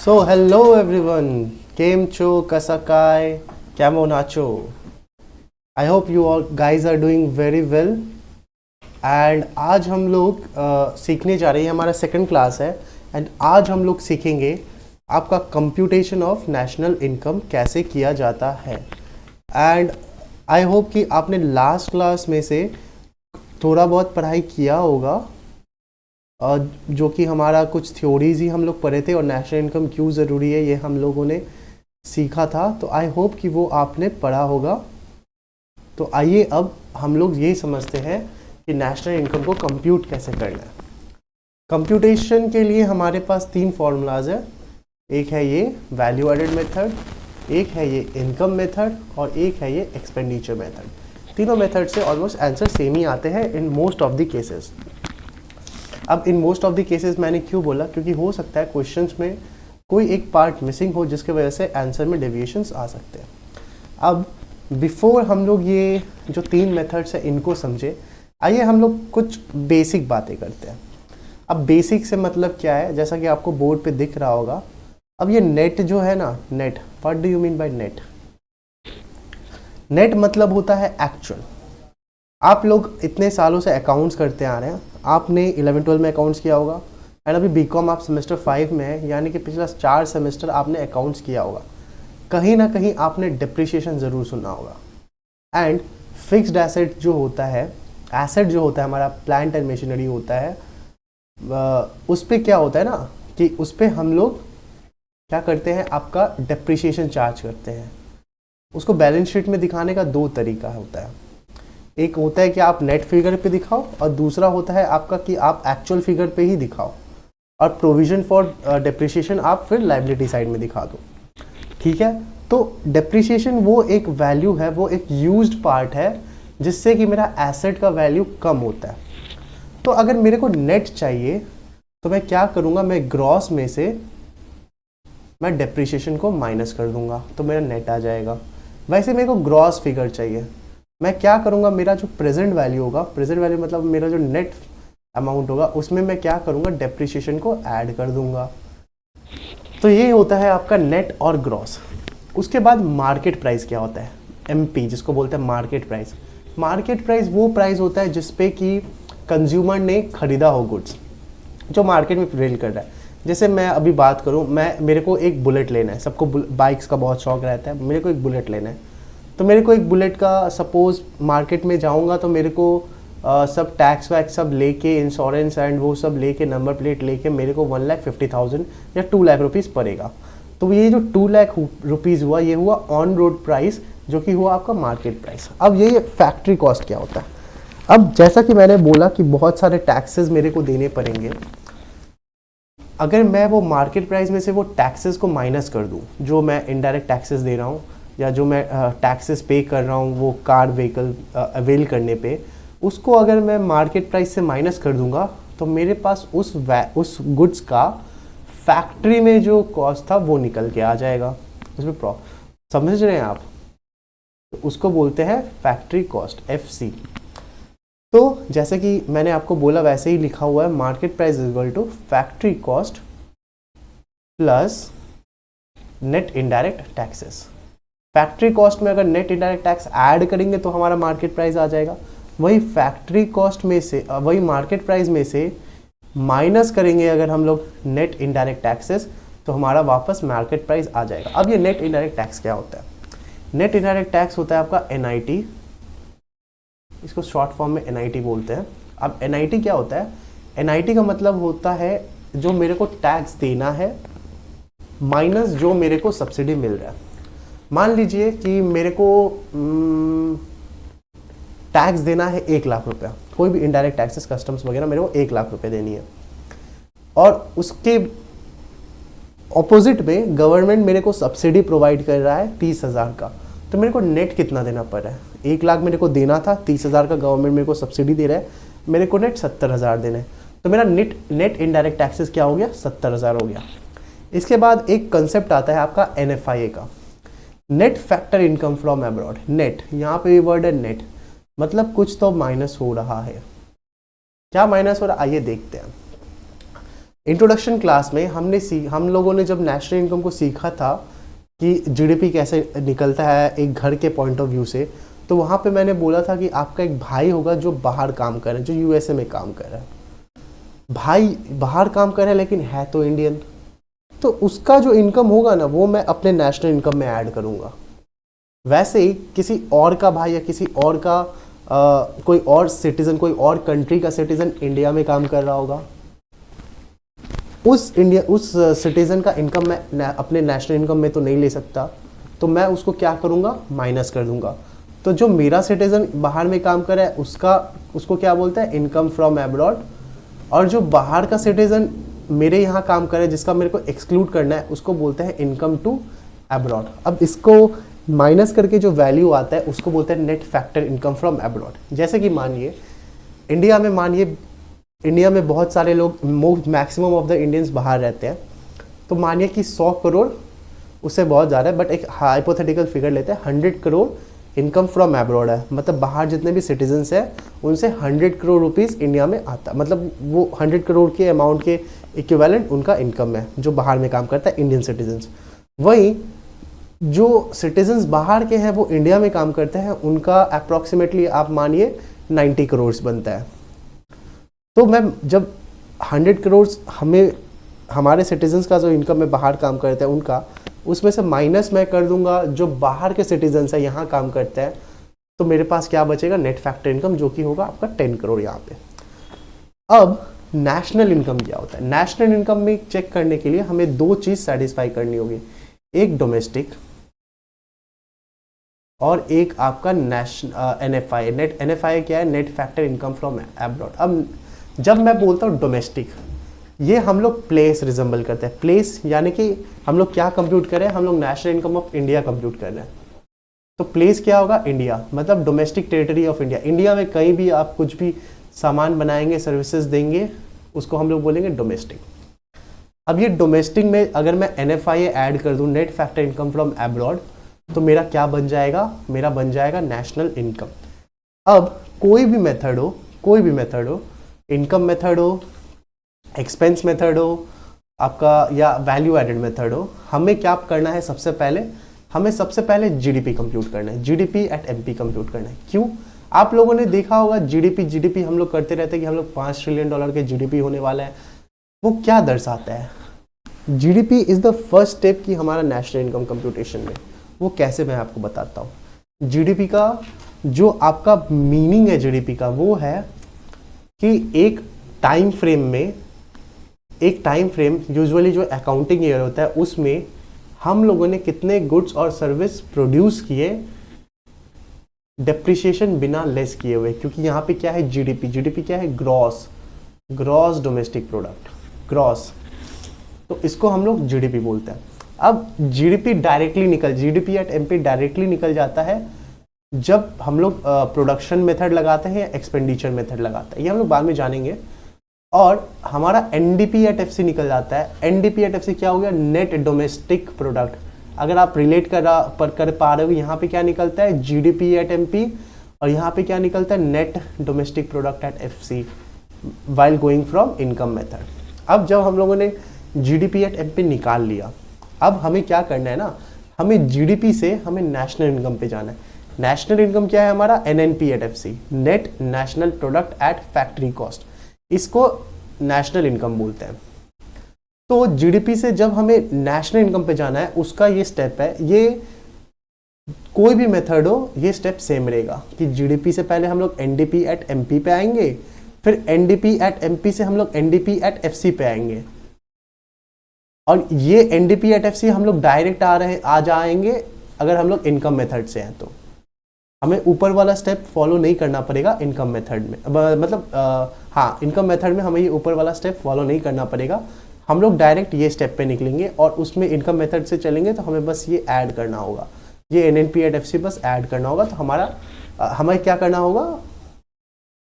So hello everyone, केम चो कसकाय कैमो नाचो. I hope you all guys are doing very well. And आज हम लोग सीखने जा रहे हैं, हमारा सेकंड क्लास है. एंड आज हम लोग सीखेंगे आपका कंप्यूटेशन ऑफ नेशनल इनकम कैसे किया जाता है. एंड आई होप कि आपने लास्ट क्लास में से थोड़ा बहुत पढ़ाई किया होगा, जो कि हमारा कुछ थ्योरीज ही हम लोग पढ़े थे और नेशनल इनकम क्यों ज़रूरी है ये हम लोगों ने सीखा था. तो आई होप कि वो आपने पढ़ा होगा. तो आइए अब हम लोग यही समझते हैं कि नेशनल इनकम को कंप्यूट कैसे करना है. कंप्यूटेशन के लिए हमारे पास तीन फार्मूलाज है. एक है ये वैल्यू एडेड मेथड, एक है ये इनकम मेथड और एक है ये एक्सपेंडिचर मेथड. तीनों मेथड से ऑलमोस्ट आंसर सेम ही आते हैं in most of the cases. अब in most of the cases मैंने क्यों बोला, क्योंकि हो सकता है क्वेश्चंस में कोई एक पार्ट मिसिंग हो जिसके वजह से आंसर में डेविएशंस आ सकते हैं. अब बिफोर हम लोग ये जो तीन मेथड्स हैं इनको समझे, आइए हम लोग कुछ बेसिक बातें करते हैं. अब बेसिक से मतलब क्या है, जैसा कि आपको बोर्ड पे दिख रहा होगा. अब ये नेट जो है ना, net, what do you mean by net? Net मतलब होता है एक्चुअल. आप लोग इतने सालों से अकाउंट्स करते आ रहे हैं, आपने 11-12 में अकाउंट्स किया होगा एंड अभी बीकॉम आप सेमेस्टर 5 में है, यानी कि पिछला 4 सेमेस्टर आपने अकाउंट्स किया होगा. कहीं ना कहीं आपने डिप्रिशिएशन ज़रूर सुना होगा. एंड फिक्स्ड एसेट जो होता है, एसेट जो होता है हमारा प्लांट एंड मशीनरी होता है, उस पर क्या होता है ना कि उस पर हम लोग क्या करते हैं, आपका डिप्रिशिएशन चार्ज करते हैं. उसको बैलेंस शीट में दिखाने का दो तरीका होता है. एक होता है कि आप नेट फिगर पे दिखाओ और दूसरा होता है आपका कि आप एक्चुअल फिगर पे ही दिखाओ और प्रोविजन फॉर डेप्रिसिएशन आप फिर लायबिलिटी साइड में दिखा दो. ठीक है. तो डेप्रिसिएशन वो एक वैल्यू है, वो एक यूज्ड पार्ट है जिससे कि मेरा एसेट का वैल्यू कम होता है. तो अगर मेरे को नेट चाहिए तो मैं क्या करूँगा, मैं ग्रॉस में से मैं डेप्रिसिएशन को माइनस कर दूंगा तो मेरा नेट आ जाएगा. वैसे मेरे को ग्रॉस फिगर चाहिए, मैं क्या करूंगा, मेरा जो प्रेजेंट वैल्यू होगा, प्रेजेंट वैल्यू मतलब मेरा जो नेट अमाउंट होगा, उसमें मैं क्या करूंगा, डेप्रिसिएशन को ऐड कर दूंगा. तो ये होता है आपका नेट और ग्रॉस. उसके बाद मार्केट प्राइस क्या होता है, एमपी, जिसको बोलते हैं मार्केट प्राइस. मार्केट प्राइस वो प्राइस होता है जिसपे कि कंज्यूमर ने खरीदा हो गुड्स, जो मार्केट में प्रिवेल कर रहा है. जैसे मैं अभी बात करूँ, मेरे को एक बुलेट लेना है. सबको बाइक्स का बहुत शौक रहता है. मेरे को एक बुलेट लेना है, तो मेरे को एक बुलेट का सपोज मार्केट में जाऊंगा तो मेरे को सब टैक्स वैक्स सब लेके, इंश्योरेंस एंड वो सब लेके, नंबर प्लेट लेके मेरे को 1,50,000 या 2 लाख रुपीज़ पड़ेगा. तो ये जो 2 लाख रुपीज़ हुआ, ये हुआ ऑन रोड प्राइस, जो कि हुआ आपका मार्केट प्राइस. अब ये फैक्ट्री कॉस्ट क्या होता है. अब जैसा कि मैंने बोला कि बहुत सारे टैक्सेस मेरे को देने पड़ेंगे. अगर मैं वो मार्केट प्राइस में से वो टैक्सेस को माइनस कर दूँ, जो मैं इनडायरेक्ट टैक्सेस दे रहा हूँ या जो मैं टैक्सेस पे कर रहा हूँ वो कार व्हीकल अवेल करने पे, उसको अगर मैं मार्केट प्राइस से माइनस कर दूंगा तो मेरे पास उस गुड्स का फैक्ट्री में जो कॉस्ट था वो निकल के आ जाएगा. उसमें समझ रहे हैं आप? तो उसको बोलते हैं फैक्ट्री कॉस्ट, FC. तो जैसे कि मैंने आपको बोला वैसे ही लिखा हुआ है, market price is equal to factory cost plus net indirect taxes. Factory cost में अगर नेट इनडायरेक्ट टैक्स ऐड करेंगे तो हमारा मार्केट प्राइस आ जाएगा. वही फैक्ट्री कॉस्ट में से, वही मार्केट प्राइस में से माइनस करेंगे अगर हम लोग नेट इनडायरेक्ट टैक्सेस, तो हमारा वापस मार्केट प्राइस आ जाएगा. अब ये नेट इनडायरेक्ट टैक्स क्या होता है? नेट इनडायरेक्ट टैक्स होता है आपका NIT, इसको शॉर्ट फॉर्म में NIT बोलते हैं. अब NIT क्या होता है? NIT का मतलब होता है जो मेरे को टैक्स देना है माइनस जो मेरे को सब्सिडी मिल रहा है. मान लीजिए कि मेरे को टैक्स देना है 1 लाख रुपया, कोई भी इनडायरेक्ट टैक्सेस, कस्टम्स वगैरह मेरे को 1 लाख रुपए देनी है, और उसके ऑपोजिट में गवर्नमेंट मेरे को सब्सिडी प्रोवाइड कर रहा है 30,000 का. तो मेरे को नेट कितना देना पड़ रहा है? 1 लाख मेरे को देना था, 30,000 का गवर्नमेंट मेरे को सब्सिडी दे रहा है, मेरे को नेट 70,000 देना है. तो मेरा नेट इनडायरेक्ट टैक्सेस क्या हो गया? 70,000 हो गया. इसके बाद एक कंसेप्ट आता है आपका NFIA का, net factor income from abroad. Net, यहाँ पे वर्ड है नेट, मतलब कुछ तो माइनस हो रहा है. क्या माइनस हो रहा है आइए देखते हैं. इंट्रोडक्शन क्लास में हम लोगों ने जब नेशनल इनकम को सीखा था कि जीडीपी कैसे निकलता है एक घर के पॉइंट ऑफ व्यू से, तो वहाँ पे मैंने बोला था कि आपका एक भाई होगा जो बाहर काम कर रहा है, जो यूएसए में काम कर रहा है। भाई बाहर काम कर रहा है लेकिन है तो इंडियन, तो उसका जो इनकम होगा ना वो मैं अपने नेशनल इनकम में ऐड करूँगा। वैसे ही किसी और का भाई या किसी और का कोई और सिटीज़न, कोई और कंट्री का सिटीज़न इंडिया में काम कर रहा होगा, उस सिटीज़न का इनकम मैं अपने नेशनल इनकम में तो नहीं ले सकता, तो मैं उसको क्या करूँगा, माइनस कर दूंगा। तो जो मेरा सिटीज़न बाहर में काम कर रहा है उसको क्या बोलते हैं, इनकम फ्रॉम एब्रॉड, और जो बाहर का सिटीज़न मेरे यहाँ काम कर रहा है जिसका मेरे को एक्सक्लूड करना है उसको बोलते हैं इनकम टू एब्रॉड। अब इसको माइनस करके जो वैल्यू आता है उसको बोलते हैं net factor income from abroad. जैसे कि मानिए इंडिया में बहुत सारे लोग, मैक्सिमम ऑफ द इंडियंस बाहर रहते हैं, तो मानिए कि 100 करोड़ उससे बहुत ज़्यादा है, बट एक हाइपोथेटिकल फिगर लेते हैं, 100 करोड़ इनकम फ्रॉम एब्रॉड है, मतलब बाहर जितने भी सिटीजन्स हैं उनसे 100 करोड़ रुपीस इंडिया में आता, मतलब वो 100 करोड़ के अमाउंट के इक्विवेलेंट उनका इनकम है जो बाहर में काम करता है, इंडियन सिटीजन्स। वहीं जो सिटीजन्स बाहर के हैं वो इंडिया में काम करते हैं, उनका अप्रॉक्सीमेटली आप मानिए 90 करोड़ बनता है। तो मैं जब 100 करोड़ हमारे सिटीजन्स का जो इनकम में बाहर काम करते हैं उनका, उसमें से माइनस मैं कर दूंगा जो बाहर के सिटीजन्स हैं यहाँ काम करते हैं, तो मेरे पास क्या बचेगा, नेट फैक्टर इनकम, जो कि होगा आपका 10 करोड़ यहाँ पे। अब नेशनल इनकम क्या होता है, नेशनल इनकम में चेक करने के लिए हमें दो चीज़ सेटिस्फाई करनी होगी, एक डोमेस्टिक और एक आपका एनएफआई। एनएफआई क्या है, net factor income from abroad. अब जब मैं बोलता हूँ डोमेस्टिक, ये हम लोग प्लेस रिजेंबल करते हैं, प्लेस यानी कि हम लोग क्या कंप्यूट कर रहे हैं, हम लोग national income of India compute कर रहे हैं। तो प्लेस क्या होगा, इंडिया, मतलब domestic territory of India. India में कहीं भी आप कुछ भी सामान बनाएंगे, सर्विसेज देंगे, उसको हम लोग बोलेंगे डोमेस्टिक। अब ये डोमेस्टिक में अगर मैं एनएफआई ऐड कर दूं, net factor income from abroad, तो मेरा क्या बन जाएगा, मेरा बन जाएगा नेशनल इनकम। अब कोई भी मेथड हो, इनकम मेथड हो, एक्सपेंस मेथड हो आपका, या वैल्यू एडेड मेथड हो, हमें क्या करना है, सबसे पहले जीडीपी कंप्यूट करना है, जीडीपी एट एमपी कंप्यूट करना है। क्यों, आप लोगों ने देखा होगा जीडीपी हम लोग करते रहते हैं कि हम लोग $5 ट्रिलियन के जीडीपी होने वाला है। वो क्या दर्शाता है, GDP is the first step की हमारा नेशनल इनकम कंप्यूटेशन में। वो कैसे, मैं आपको बताता हूँ। जीडीपी का जो आपका मीनिंग है जीडीपी का, वो है कि एक टाइम फ्रेम यूजुअली जो अकाउंटिंग ईयर होता है उसमें हम लोगों ने कितने गुड्स और सर्विस प्रोड्यूस किए, डेप्रिसिएशन बिना लेस किए हुए। क्योंकि यहाँ पे क्या है, जीडीपी क्या है, ग्रॉस डोमेस्टिक प्रोडक्ट, ग्रॉस, तो इसको हम लोग जीडीपी बोलते हैं। अब जीडीपी एट एमपी डायरेक्टली निकल जाता है जब हम लोग प्रोडक्शन मेथड लगाते हैं या एक्सपेंडिचर मेथड लगाते हैं, ये हम लोग बाद में जानेंगे। और हमारा एनडीपी एट एफसी निकल जाता है। एनडीपी एट एफसी क्या हो गया, नेट डोमेस्टिक प्रोडक्ट। अगर आप रिलेट कर पा रहे हो, यहाँ पे क्या निकलता है, जीडीपी एट एमपी, और यहाँ पे क्या निकलता है, net domestic product eight FC while going from income method. अब जब हम लोगों ने जीडीपी एट एमपी निकाल लिया, अब हमें क्या करना है ना, हमें जीडीपी से हमें नेशनल इनकम पे जाना है। नेशनल इनकम क्या है हमारा, NNP at FC, net national product at factory cost, इसको नेशनल इनकम बोलते हैं। तो जीडीपी से जब हमें नेशनल इनकम पे जाना है, उसका ये स्टेप है, ये कोई भी मेथड हो ये स्टेप सेम रहेगा कि जीडीपी से पहले हम लोग एनडीपी एट एमपी पे आएंगे, फिर एनडीपी एट एमपी से हम लोग एनडीपी एट एफसी पे आएंगे, और ये एनडीपी एट एफसी हम लोग डायरेक्ट आ जाएंगे अगर हम लोग इनकम मेथड से हैं। तो हमें ऊपर वाला स्टेप फॉलो नहीं करना पड़ेगा इनकम मेथड में, मतलब इनकम मेथड में हमें ये ऊपर वाला स्टेप फॉलो नहीं करना पड़ेगा। हम लोग डायरेक्ट ये स्टेप पे निकलेंगे और उसमें इनकम मेथड से चलेंगे, तो हमें बस ये ऐड करना होगा, ये एनएनपी एट एफसी बस ऐड करना होगा। तो हमें क्या करना होगा,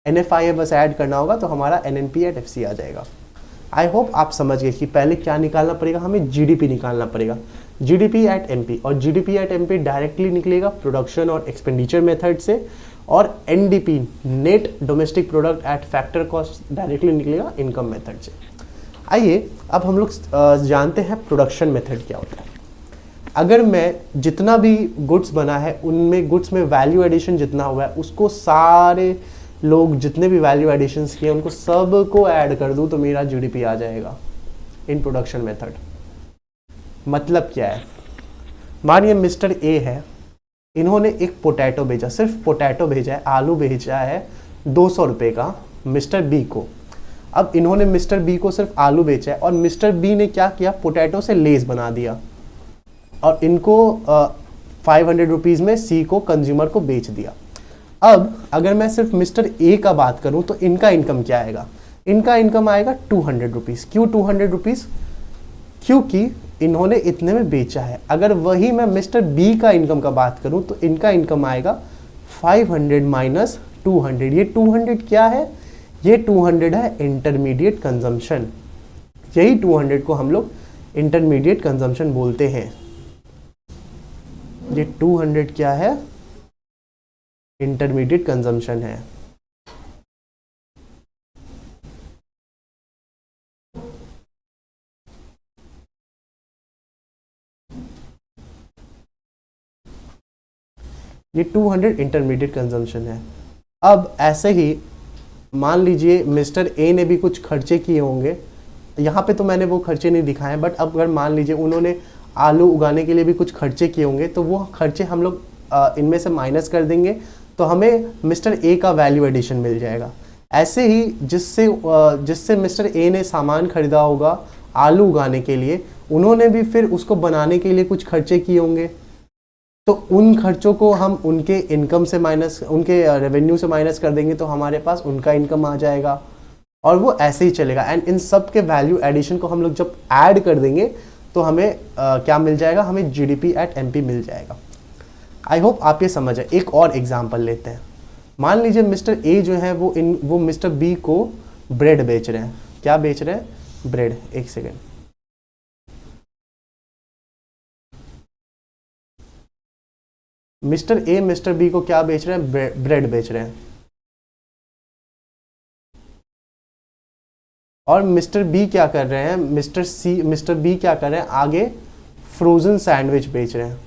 एनएफआई बस ऐड करना होगा, तो हमारा एनएनपी एट एफसी आ जाएगा। आई होप आप समझ गए कि पहले क्या निकालना पड़ेगा, हमें जीडीपी निकालना पड़ेगा, जीडीपी एट एमपी, और जीडीपी एट एमपी डायरेक्टली निकलेगा प्रोडक्शन और एक्सपेंडिचर मेथड से, और NDP net domestic product at factor cost directly निकलेगा इनकम मेथड से। आइए अब हम लोग जानते हैं प्रोडक्शन मेथड क्या होता है। अगर मैं जितना भी गुड्स बना है उनमें गुड्स में वैल्यू एडिशन जितना हुआ है उसको सारे लोग जितने भी वैल्यू एडिशंस किए उनको सब को ऐड कर दूं तो मेरा जीडीपी आ जाएगा इन प्रोडक्शन मेथड। मतलब क्या है, मानिए मिस्टर ए है, इन्होंने एक पोटैटो भेजा, सिर्फ पोटैटो भेजा है, आलू भेजा है 200 रुपये का मिस्टर बी को। अब इन्होंने मिस्टर बी को सिर्फ आलू बेचा है और मिस्टर बी ने क्या किया, पोटैटो से लेस बना दिया और इनको 500 रुपीज़ में सी को कंज्यूमर को बेच दिया। अब अगर मैं सिर्फ मिस्टर ए का बात करूं तो इनका इनकम क्या आएगा, इनका इनकम आएगा 200 रुपीज़। क्यों 200 रुपीज़, क्योंकि इन्होंने इतने में बेचा है। अगर वही मैं मिस्टर बी का इनकम का बात करूं तो इनका इनकम आएगा 500 माइनस 200। ये 200 क्या है, ये 200 है इंटरमीडिएट कंजम्पशन। यही 200 को हम लोग इंटरमीडिएट कंजम्पशन बोलते हैं। ये 200 क्या है, इंटरमीडिएट कंजम्पशन है। ये 200 इंटरमीडिएट कंजम्पशन है। अब ऐसे ही मान लीजिए मिस्टर ए ने भी कुछ खर्चे किए होंगे, यहाँ पे तो मैंने वो खर्चे नहीं दिखाए, बट अब अगर मान लीजिए उन्होंने आलू उगाने के लिए भी कुछ खर्चे किए होंगे तो वो खर्चे हम लोग इनमें से माइनस कर देंगे तो हमें मिस्टर ए का वैल्यू एडिशन मिल जाएगा। ऐसे ही जिससे मिस्टर ए ने सामान खरीदा होगा आलू उगाने के लिए, उन्होंने भी फिर उसको बनाने के लिए कुछ खर्चे किए होंगे, तो उन खर्चों को हम उनके इनकम से माइनस, उनके रेवेन्यू से माइनस कर देंगे तो हमारे पास उनका इनकम आ जाएगा और वो ऐसे ही चलेगा। एंड इन सब के वैल्यू एडिशन को हम लोग जब ऐड कर देंगे तो हमें क्या मिल जाएगा, हमें जीडीपी एट एमपी मिल जाएगा। आई होप आप ये समझ आए। एक और एग्जांपल लेते हैं। मान लीजिए मिस्टर ए जो है वो मिस्टर बी को ब्रेड बेच रहे हैं। क्या बेच रहे हैं, ब्रेड। एक second, mister A mister B को क्या बेच रहे हैं, ब्रेड बेच रहे हैं। और मिस्टर बी क्या कर रहे हैं, मिस्टर बी क्या कर रहे हैं, आगे फ्रोजन सैंडविच बेच रहे हैं।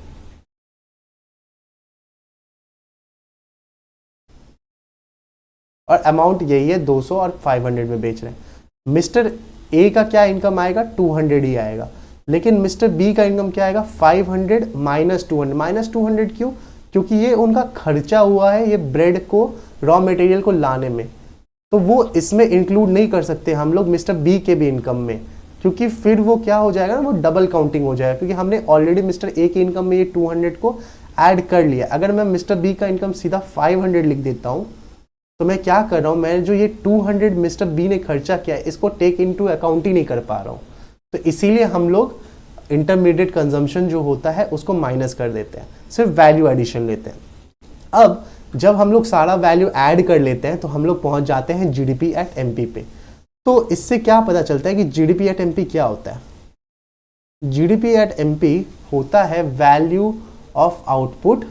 और अमाउंट यही है 200 और 500 में बेच रहे हैं। मिस्टर ए का क्या इनकम आएगा, 200 ही आएगा, लेकिन मिस्टर बी का इनकम क्या आएगा, 500 माइनस 200। माइनस 200 क्यों, क्योंकि ये उनका खर्चा हुआ है ये ब्रेड को, रॉ मटेरियल को लाने में, तो वो इसमें इंक्लूड नहीं कर सकते हम लोग मिस्टर बी के भी इनकम में, क्योंकि फिर वो क्या हो जाएगा ना, वो डबल काउंटिंग हो जाएगा, क्योंकि हमने ऑलरेडी मिस्टर ए के इनकम में ये 200 को ऐड कर लिया। अगर मैं मिस्टर बी का इनकम सीधा 500 लिख देता हूँ तो मैं क्या कर रहा हूँ, मैं जो ये 200 मिस्टर बी ने खर्चा किया है इसको टेक इनटू अकाउंट ही नहीं कर पा रहा हूँ। तो इसीलिए हम लोग इंटरमीडिएट कंजम्पशन जो होता है उसको माइनस कर देते हैं, सिर्फ वैल्यू एडिशन लेते हैं। अब जब हम लोग सारा वैल्यू ऐड कर लेते हैं तो हम लोग पहुंच जाते हैं जीडीपी एट एमपी पे। तो इससे क्या पता चलता है कि जीडीपी एट एमपी क्या होता है। जीडीपी एट एमपी होता है वैल्यू ऑफ आउटपुट,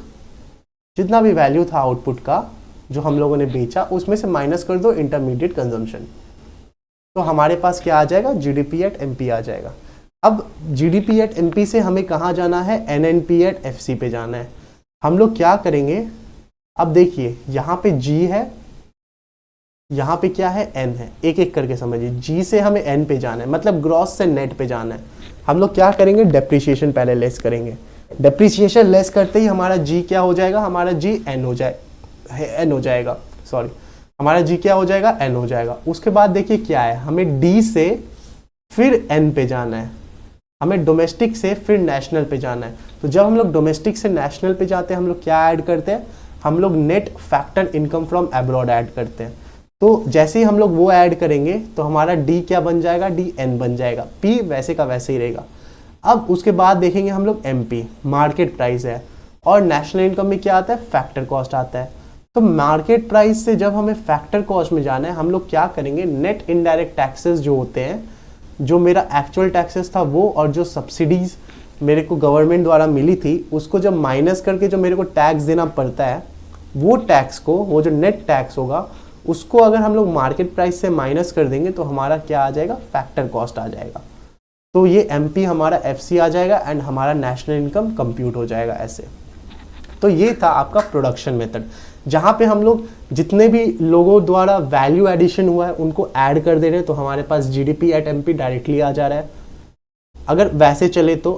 जितना भी वैल्यू था आउटपुट का जो हम लोगों ने बेचा उसमें से माइनस कर दो इंटरमीडिएट कंजम्पशन, तो हमारे पास क्या आ जाएगा, जीडीपी एट एमपी आ जाएगा। अब जीडीपी एट एमपी से हमें कहाँ जाना है, एनएनपी एट एफसी पे जाना है। हम लोग क्या करेंगे, अब देखिए यहाँ पे G है, यहाँ पे क्या है, N है, एक एक करके समझिए। G से हमें N पे जाना है, मतलब ग्रॉस से नेट पे जाना है। हम लोग क्या करेंगे, डेप्रिसिएशन पहले लेस करेंगे। डेप्रिसिएशन लेस करते ही हमारा G क्या हो जाएगा, हमारा G N हो जाएगा, सॉरी, हमारा G क्या हो जाएगा, N हो जाएगा। उसके बाद देखिए क्या है, हमें D से फिर N पे जाना है, हमें डोमेस्टिक से फिर नेशनल पे जाना है। तो जब हम लोग डोमेस्टिक से नेशनल पे जाते हैं हम लोग क्या ऐड करते हैं, हम लोग net factor income from abroad add करते हैं। तो जैसे ही हम लोग वो ऐड करेंगे तो हमारा डी क्या बन जाएगा, डी एन बन जाएगा, पी वैसे का वैसे ही रहेगा। अब उसके बाद देखेंगे हम लोग एमपी, मार्केट प्राइस है, और नेशनल इनकम में क्या आता है, फैक्टर कॉस्ट आता है। तो मार्केट प्राइस से जब हमें फैक्टर कॉस्ट में जाना है हम लोग क्या करेंगे, नेट इनडायरेक्ट टैक्सेस जो होते हैं, जो मेरा एक्चुअल टैक्सेस था वो, और जो सब्सिडीज मेरे को गवर्नमेंट द्वारा मिली थी उसको जब माइनस करके जो मेरे को टैक्स देना पड़ता है, वो टैक्स को, वो जो नेट टैक्स होगा उसको अगर हम लोग मार्केट प्राइस से माइनस कर देंगे तो हमारा क्या आ जाएगा, फैक्टर कॉस्ट आ जाएगा। तो ये एमपी हमारा एफसी आ जाएगा एंड हमारा नेशनल इनकम कंप्यूट हो जाएगा ऐसे। तो ये था आपका प्रोडक्शन मेथड, जहाँ पे हम लोग जितने भी लोगों द्वारा वैल्यू एडिशन हुआ है उनको ऐड कर दे रहे हैं, तो हमारे पास जीडीपी एट एमपी डायरेक्टली आ जा रहा है। अगर वैसे चले तो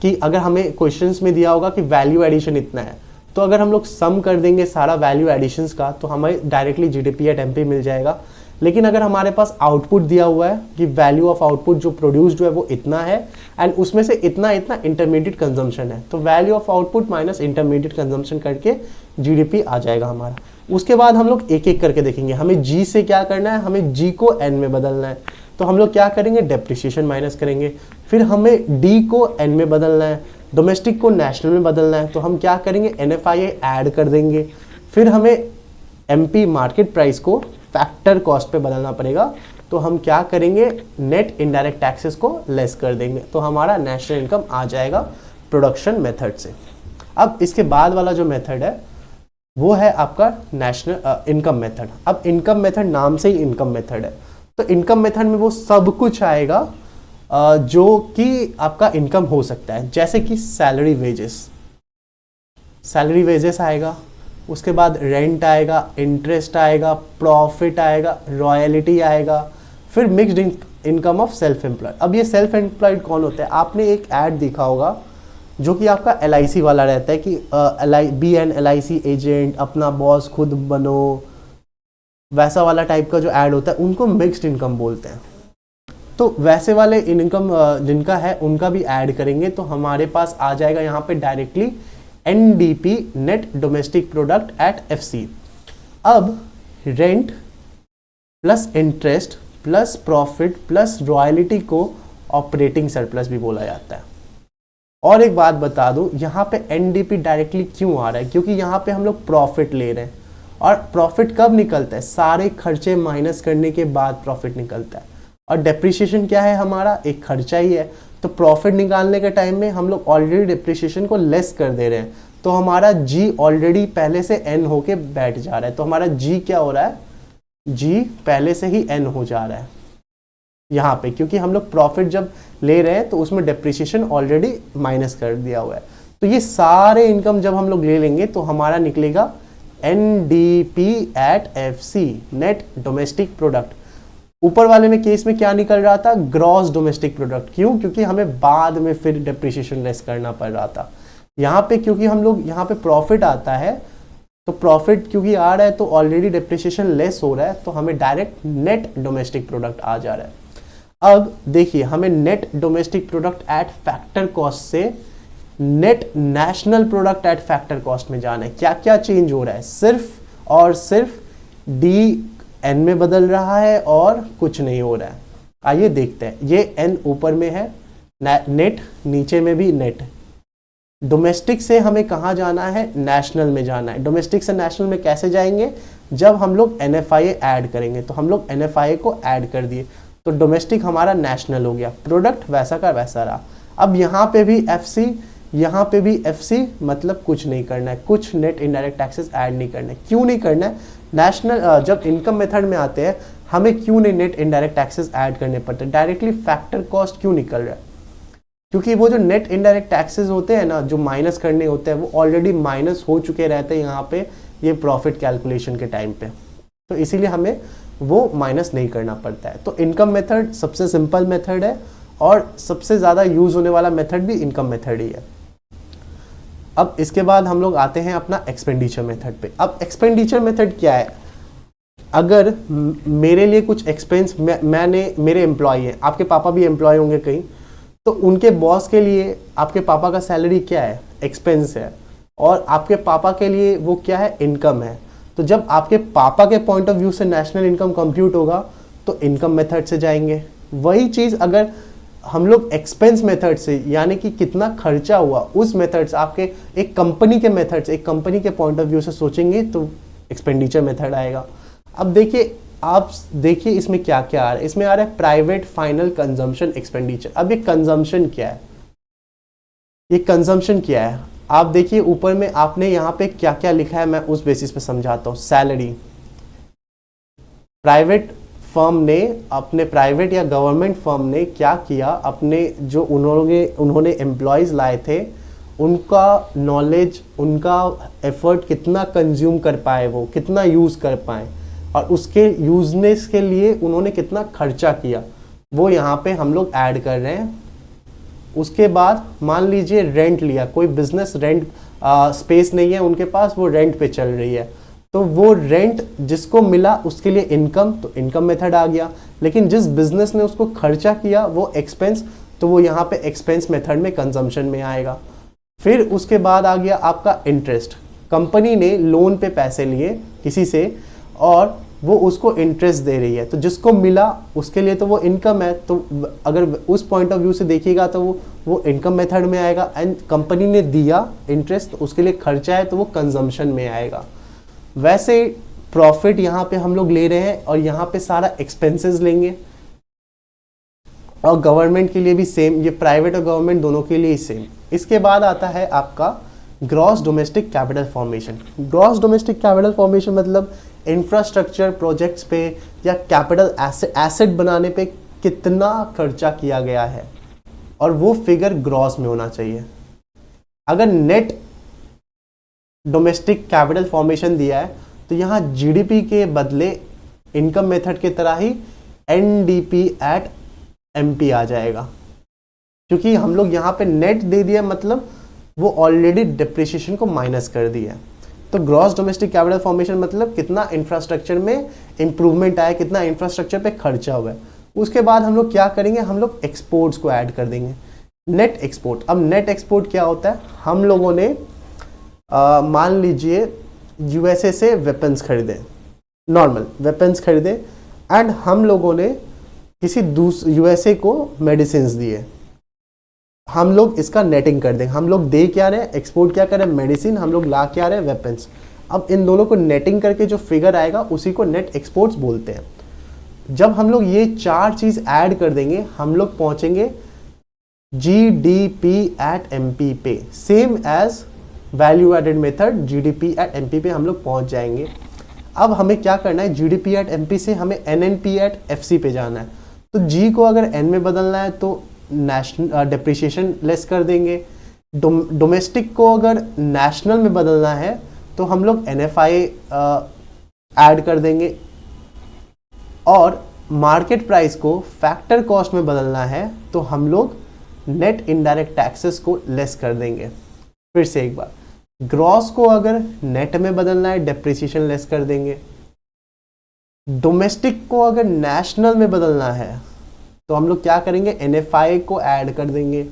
कि अगर हमें क्वेश्चंस में दिया होगा कि वैल्यू एडिशन इतना है, तो अगर हम लोग सम कर देंगे सारा वैल्यू एडिशंस का तो हमें डायरेक्टली जीडीपी एट एमपी मिल जाएगा। लेकिन अगर हमारे पास आउटपुट दिया हुआ है कि वैल्यू ऑफ आउटपुट जो प्रोड्यूस्ड है वो इतना है एंड उसमें से इतना इतना इंटरमीडिएट कंजम्पशन है, तो value of output minus intermediate consumption करके जीडीपी आ जाएगा हमारा। उसके बाद हम लोग एक एक करके देखेंगे, हमें जी से क्या करना है, हमें जी को एन में बदलना है। तो हम लोग क्या करेंगे, डेप्रिसिएशन माइनस करेंगे। फिर हमें डी को एन में बदलना है, डोमेस्टिक को नेशनल में बदलना है, तो हम क्या करेंगे, NFIA ऐड कर देंगे। फिर हमें एमपी मार्केट प्राइस को फैक्टर कॉस्ट पे बदलना पड़ेगा, तो हम क्या करेंगे, नेट इनडायरेक्ट टैक्सेस को लेस कर देंगे, तो हमारा नेशनल इनकम आ जाएगा प्रोडक्शन मेथड से। अब इसके बाद वाला जो मेथड है वो है आपका नेशनल इनकम मेथड। अब इनकम मेथड नाम से ही इनकम मेथड है, तो इनकम मेथड में वो सब कुछ आएगा जो कि आपका इनकम हो सकता है, जैसे कि सैलरी वेजेस आएगा, उसके बाद रेंट आएगा, इंटरेस्ट आएगा, प्रॉफिट आएगा, रॉयल्टी आएगा, फिर mixed income of self employed. अब ये सेल्फ एम्प्लॉयड कौन होता है, आपने एक ऐड देखा होगा जो कि आपका LIC वाला रहता है कि बी एन LIC एजेंट, अपना बॉस खुद बनो, वैसा वाला टाइप का जो ऐड होता है, उनको मिक्स्ड इनकम बोलते हैं। तो वैसे वाले इनकम जिनका है उनका भी ऐड करेंगे तो हमारे पास आ जाएगा यहाँ पे directly NDP net domestic product eight FC। अब rent plus interest plus profit plus royalty को ऑपरेटिंग सरप्लस भी बोला जाता है। और एक बात बता दूं, यहाँ पे NDP डायरेक्टली क्यों आ रहा है, क्योंकि यहाँ पे हम लोग प्रॉफिट ले रहे हैं, और प्रॉफिट कब निकलता है, सारे खर्चे माइनस करने के बाद प्रॉफिट निकलता है। और डेप्रिसिएशन क्या है, हमारा एक खर्चा ही है, तो प्रॉफिट निकालने के टाइम में हम लोग ऑलरेडी डेप्रिसिएशन को लेस कर दे रहे हैं, तो हमारा जी ऑलरेडी पहले से एन होके बैठ जा रहा है। तो हमारा जी क्या हो रहा है, जी पहले से ही एन हो जा रहा है यहाँ पे, क्योंकि हम लोग प्रॉफिट जब ले रहे हैं तो उसमें डेप्रिसिएशन ऑलरेडी माइनस कर दिया हुआ है। तो ये सारे इनकम जब हम लोग ले लेंगे तो हमारा निकलेगा NDP at FC net domestic product. ऊपर वाले में केस में क्या निकल रहा था, ग्रॉस डोमेस्टिक प्रोडक्ट। क्यों, क्योंकि हमें बाद में फिर डेप्रिसिएशन लेस करना पड़ रहा था। यहाँ पे क्योंकि हम लोग यहाँ पे प्रॉफिट आता है, तो प्रॉफिट क्योंकि आ रहा है तो ऑलरेडी डेप्रिसिएशन लेस हो रहा है, तो हमें डायरेक्ट नेट डोमेस्टिक प्रोडक्ट आ जा रहा है। अब देखिए, हमें net domestic product at factor cost से net national product at factor cost में जाना है। क्या क्या चेंज हो रहा है, सिर्फ और सिर्फ डी एन में बदल रहा है और कुछ नहीं हो रहा है। आइए देखते हैं, ये एन ऊपर में है, नेट नीचे में भी नेट। डोमेस्टिक से हमें कहाँ जाना है, नेशनल में जाना है। डोमेस्टिक से नेशनल में कैसे जाएंगे, जब हम लोग NFIA ऐड करेंगे, तो हम लोग NFIA को ऐड कर दिए तो डोमेस्टिक हमारा नेशनल हो गया, प्रोडक्ट वैसा का वैसा रहा। अब यहाँ पे भी FC, यहाँ पे भी FC, मतलब कुछ नहीं करना है, कुछ नेट इनडायरेक्ट टैक्सेस ऐड नहीं करना है। क्यों नहीं करना है, नेशनल जब इनकम मेथड में आते हैं हमें क्यों नहीं नेट इनडायरेक्ट टैक्सेस ऐड करने पड़ते, डायरेक्टली फैक्टर कॉस्ट क्यों निकल रहा है, क्योंकि वो जो नेट इनडायरेक्ट टैक्सेस होते हैं ना, जो माइनस करने होते हैं, वो ऑलरेडी माइनस हो चुके रहते हैं यहाँ पे ये प्रॉफिट कैलकुलेशन के टाइम पे, तो इसीलिए हमें वो माइनस नहीं करना पड़ता है। तो इनकम मेथड सबसे सिंपल मेथड है और सबसे ज़्यादा यूज होने वाला मेथड भी इनकम मेथड ही है। अब इसके बाद हम लोग आते हैं अपना एक्सपेंडिचर मेथड पे। अब एक्सपेंडिचर मेथड क्या है, अगर मेरे लिए कुछ एक्सपेंस, मैंने, मेरे एम्प्लॉय हैं, आपके पापा भी एम्प्लॉय होंगे कहीं, तो उनके बॉस के लिए आपके पापा का सैलरी क्या है, एक्सपेंस है, और आपके पापा के लिए वो क्या है, इनकम है। तो जब आपके पापा के पॉइंट ऑफ व्यू से नेशनल इनकम कंप्यूट होगा तो इनकम मेथड से जाएंगे। वही चीज़ अगर हम लोग एक्सपेंस मेथड से, यानी कि कितना खर्चा हुआ, उस मेथड से, आपके एक कंपनी के मेथड से, एक कंपनी के पॉइंट ऑफ व्यू से सोचेंगे तो एक्सपेंडिचर मेथड आएगा। अब देखिए, आप देखिए इसमें क्या क्या आ रहा है, इसमें आ रहा है प्राइवेट फाइनल कंजम्पशन एक्सपेंडिचर। अब ये कंजम्पशन क्या है, ये कंजम्पशन क्या है, आप देखिए ऊपर में आपने यहाँ पे क्या क्या लिखा है, मैं उस बेसिस पे समझाता हूँ। सैलरी, प्राइवेट फर्म ने, अपने प्राइवेट या गवर्नमेंट फर्म ने क्या किया, अपने जो उन्होंने एम्प्लॉयज़ लाए थे उनका नॉलेज, उनका एफर्ट कितना कंज्यूम कर पाए, वो कितना यूज़ कर पाए, और उसके यूजनेस के लिए उन्होंने कितना खर्चा किया, वो यहाँ पे हम लोग ऐड कर रहे हैं। उसके बाद मान लीजिए रेंट लिया, कोई बिजनेस रेंट स्पेस नहीं है उनके पास, वो रेंट पे चल रही है, तो वो रेंट जिसको मिला उसके लिए इनकम, तो इनकम मेथड आ गया। लेकिन जिस बिजनेस ने उसको खर्चा किया वो एक्सपेंस, तो वो यहाँ पे एक्सपेंस मेथड में कंजम्पशन में आएगा। फिर उसके बाद आ गया आपका इंटरेस्ट। कंपनी ने लोन पे पैसे लिए किसी से और वो उसको इंटरेस्ट दे रही है, तो जिसको मिला उसके लिए तो वो इनकम है, तो अगर उस पॉइंट ऑफ व्यू से देखिएगा तो वो इनकम मेथड में आएगा। एंड कंपनी ने दिया इंटरेस्ट, तो उसके लिए खर्चा है, तो वो कंजम्पशन में आएगा। वैसे प्रॉफिट यहाँ पे हम लोग ले रहे हैं और यहाँ पे सारा एक्सपेंसेस लेंगे, और गवर्नमेंट के लिए भी सेम, ये प्राइवेट और गवर्नमेंट दोनों के लिए ही सेम। इसके बाद आता है आपका gross domestic capital formation. Gross domestic capital formation मतलब इंफ्रास्ट्रक्चर प्रोजेक्ट्स पे या कैपिटल एसेट बनाने पे कितना खर्चा किया गया है, और वो फिगर ग्रॉस में होना चाहिए। अगर नेट डोमेस्टिक कैपिटल फॉर्मेशन दिया है तो यहाँ जीडीपी के बदले इनकम मेथड की तरह ही एनडीपी एट एमपी आ जाएगा, क्योंकि हम लोग यहाँ पे नेट दे दिया, मतलब वो ऑलरेडी डिप्रिसिएशन को माइनस कर दिया है। तो ग्रॉस डोमेस्टिक कैपिटल फॉर्मेशन मतलब कितना इंफ्रास्ट्रक्चर में इंप्रूवमेंट आया, कितना इंफ्रास्ट्रक्चर पे खर्चा हुआ है। उसके बाद हम लोग क्या करेंगे, हम लोग एक्सपोर्ट्स को ऐड कर देंगे, नेट एक्सपोर्ट। अब नेट एक्सपोर्ट क्या होता है, हम लोगों ने मान लीजिए यूएसए से वेपन्स खरीदे, नॉर्मल वेपन्स खरीदे, एंड हम लोगों ने किसी यूएसए को मेडिसिन दिए, हम लोग इसका नेटिंग कर देंगे। हम लोग दे क्या रहे हैं, एक्सपोर्ट क्या कर रहे हैं, मेडिसिन, हम लोग ला क्या रहे हैं, वेपन्स। अब इन दोनों को नेटिंग करके जो फिगर आएगा उसी को नेट एक्सपोर्ट्स बोलते हैं। जब हम लोग ये चार चीज ऐड कर देंगे हम लोग पहुंचेंगे जीडीपी एट एमपी पे, same as value added method GDP at MP पे हम लोग पहुंच जाएंगे। अब हमें क्या करना है, जीडीपी एट एमपी से हमें एनएनपी एट एफसी पे जाना है। तो जी को अगर एन में बदलना है तो नेशनल डिप्रिसिएशन लेस कर देंगे, डोमेस्टिक को अगर नेशनल में बदलना है तो हम लोग एनएफआई ऐड कर देंगे, और मार्केट प्राइस को फैक्टर कॉस्ट में बदलना है तो हम लोग नेट इनडायरेक्ट टैक्सेस को लेस कर देंगे। फिर से एक बार, ग्रॉस को अगर नेट में बदलना है डिप्रिसिएशन लेस कर देंगे, डोमेस्टिक को अगर नेशनल में बदलना है तो हम लोग क्या करेंगे, एनएफआई को ऐड कर देंगे,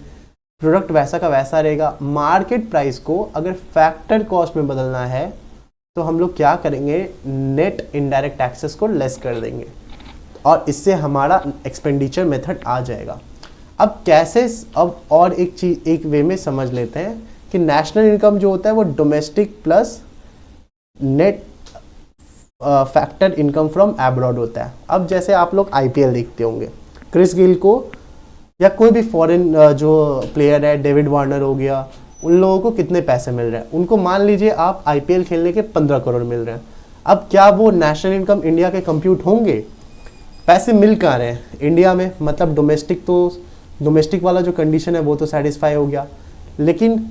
प्रोडक्ट वैसा का वैसा रहेगा। मार्केट प्राइस को अगर फैक्टर कॉस्ट में बदलना है तो हम लोग क्या करेंगे, नेट इनडायरेक्ट टैक्सेस को लेस कर देंगे, और इससे हमारा एक्सपेंडिचर मेथड आ जाएगा। अब कैसे, अब और एक चीज एक वे में समझ लेते हैं कि नेशनल इनकम जो होता है वो domestic plus net factor income from abroad होता है। अब जैसे आप लोग आईपीएल देखते होंगे, क्रिस गेल को या कोई भी फॉरेन जो प्लेयर है, डेविड वार्नर हो गया, उन लोगों को कितने पैसे मिल रहे हैं, उनको मान लीजिए आप आईपीएल खेलने के 15 करोड़ मिल रहे हैं। अब क्या वो नेशनल इनकम इंडिया के कंप्यूट होंगे, पैसे मिल कहाँ रहे हैं इंडिया में, मतलब डोमेस्टिक, तो डोमेस्टिक वाला जो कंडीशन है वो तो सेटिस्फाई हो गया, लेकिन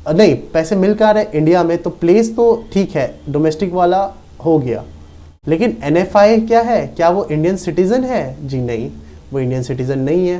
नहीं, पैसे मिल कहाँ रहे इंडिया में, तो प्लेस तो ठीक है डोमेस्टिक वाला हो गया, लेकिन एनएफआई क्या है, क्या वो इंडियन सिटीजन है, जी नहीं, वो इंडियन सिटीजन नहीं है।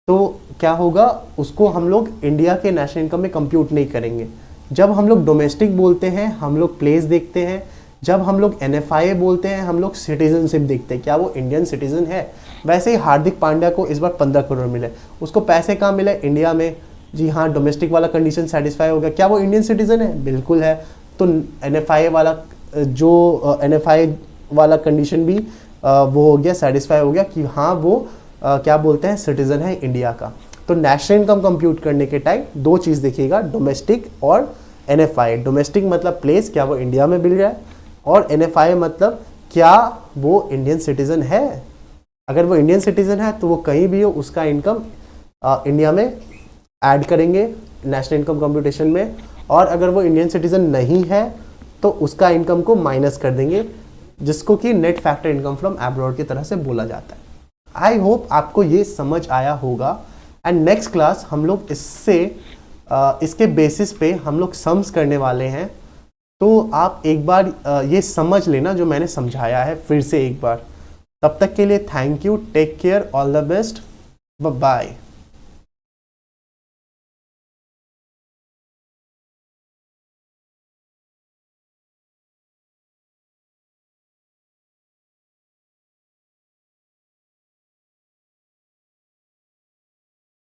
तो क्या होगा, उसको हम लोग इंडिया के नेशनल इनकम में कंप्यूट नहीं करेंगे। जब हम लोग डोमेस्टिक बोलते हैं हम लोग प्लेस देखते हैं, जब हम लोग एनएफआई बोलते हैं हम लोग सिटीजनशिप देखते हैं, क्या वो इंडियन सिटीजन है। वैसे ही हार्दिक पांड्या को इस बार 15 करोड़ मिले, उसको पैसे कहाँ मिले, इंडिया में, जी हाँ, डोमेस्टिक वाला कंडीशन सेटिस्फाई हो गया, क्या वो इंडियन सिटीजन है, बिल्कुल है। तो एनएफआई वाला जो एनएफआई वाला कंडीशन भी वो हो गया, सेटिस्फाई हो गया कि हाँ वो क्या बोलते हैं, सिटीजन है इंडिया का। तो नेशनल इनकम कंप्यूट करने के टाइम दो चीज़ देखिएगा, डोमेस्टिक और एनएफआई। डोमेस्टिक मतलब प्लेस, क्या वो इंडिया में मिल रहा है, और एनएफआई मतलब क्या वो इंडियन सिटीजन है। अगर वो इंडियन सिटीजन है तो वो कहीं भी हो उसका इनकम इंडिया में ऐड करेंगे नेशनल इनकम कंप्यूटेशन में, और अगर वो इंडियन सिटीजन नहीं है तो उसका इनकम को माइनस कर देंगे जिसको कि net factor income from abroad की तरह से बोला जाता है। आई होप आपको ये समझ आया होगा। एंड नेक्स्ट क्लास हम लोग इसके बेसिस पे हम लोग सम्स करने वाले हैं। तो आप एक बार ये समझ लेना जो मैंने समझाया है फिर से एक बार। तब तक के लिए thank you, take care, all the best, bye bye.